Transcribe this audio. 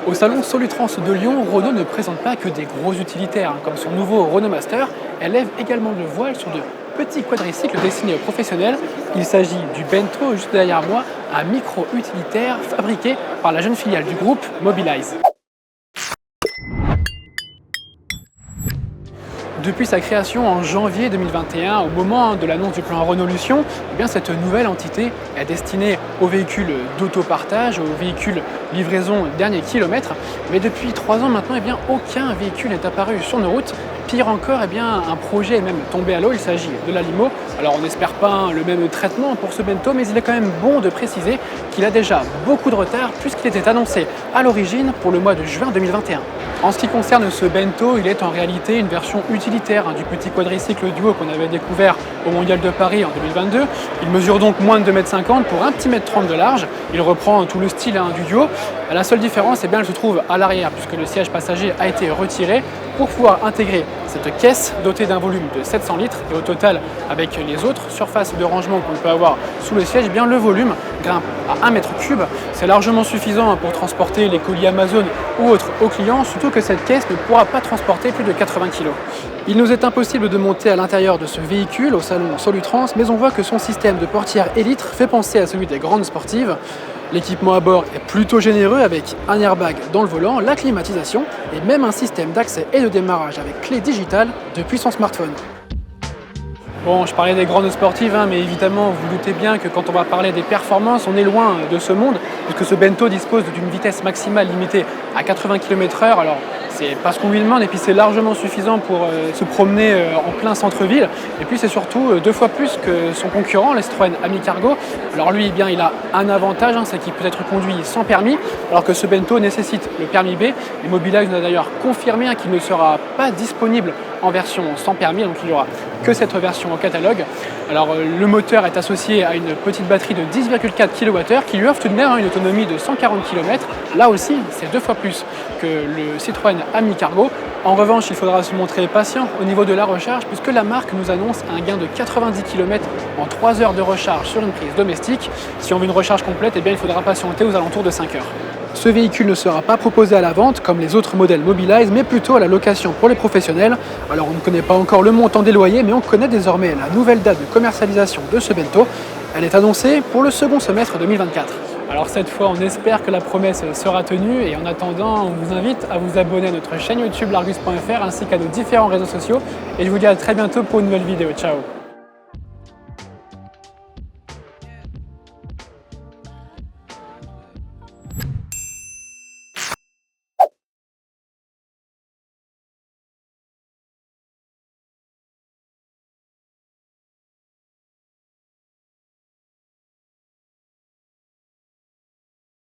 Au salon Solutrans de Lyon, Renault ne présente pas que des gros utilitaires, comme son nouveau Renault Master. Elle lève également le voile sur de petits quadricycles destinés aux professionnels. Il s'agit du Bento, juste derrière moi, un micro-utilitaire fabriqué par la jeune filiale du groupe Mobilize. Depuis sa création en janvier 2021, au moment de l'annonce du plan Renaulution, cette nouvelle entité est destinée aux véhicules d'autopartage, aux véhicules livraison dernier kilomètre. Mais depuis 3 ans maintenant, aucun véhicule n'est apparu sur nos routes. Pire encore, un projet est même tombé à l'eau, il s'agit de la Limo. Alors on n'espère pas le même traitement pour ce Bento, mais il est quand même bon de préciser qu'il a déjà beaucoup de retard puisqu'il était annoncé à l'origine pour le mois de juin 2021. En ce qui concerne ce Bento, il est en réalité une version utilitaire du petit quadricycle duo qu'on avait découvert au Mondial de Paris en 2022. Il mesure donc moins de 2,50 m pour un petit 1,30 m de large. Il reprend tout le style du duo. La seule différence, elle se trouve à l'arrière puisque le siège passager a été retiré pour pouvoir intégrer cette caisse dotée d'un volume de 700 litres et au total, avec les autres surfaces de rangement qu'on peut avoir sous le siège, le volume grimpe à 1 m3. C'est largement suffisant pour transporter les colis Amazon ou autres aux clients, surtout que cette caisse ne pourra pas transporter plus de 80 kg. Il nous est impossible de monter à l'intérieur de ce véhicule au salon Solutrans, mais on voit que son système de portière élytre fait penser à celui des grandes sportives. L'équipement à bord est plutôt généreux avec un airbag dans le volant, la climatisation et même un système d'accès et de démarrage avec clé digitale depuis son smartphone. Bon, je parlais des grandes sportives, mais évidemment, vous vous doutez bien que quand on va parler des performances, on est loin de ce monde, puisque ce Bento dispose d'une vitesse maximale limitée à 80 km/h. Alors, c'est pas ce qu'on lui demande, et puis c'est largement suffisant pour se promener en plein centre-ville. Et puis c'est surtout 2 fois plus que son concurrent, le Citroën Ami Cargo. Alors lui, il a un avantage, c'est qu'il peut être conduit sans permis, alors que ce Bento nécessite le permis B. Et Mobilize nous a d'ailleurs confirmé qu'il ne sera pas disponible en version sans permis, donc il n'y aura que cette version au catalogue. Alors le moteur est associé à une petite batterie de 10,4 kWh qui lui offre tout de même une autonomie de 140 km. Là aussi, c'est 2 fois plus que le Citroën Ami Cargo. En revanche, il faudra se montrer patient au niveau de la recharge puisque la marque nous annonce un gain de 90 km en 3 heures de recharge sur une prise domestique. Si on veut une recharge complète, il faudra patienter aux alentours de 5 heures. Ce véhicule ne sera pas proposé à la vente comme les autres modèles Mobilize, mais plutôt à la location pour les professionnels. Alors on ne connaît pas encore le montant des loyers, mais on connaît désormais la nouvelle date de commercialisation de ce Bento. Elle est annoncée pour le second semestre 2024. Alors cette fois, on espère que la promesse sera tenue et en attendant, on vous invite à vous abonner à notre chaîne YouTube largus.fr ainsi qu'à nos différents réseaux sociaux. Et je vous dis à très bientôt pour une nouvelle vidéo. Ciao!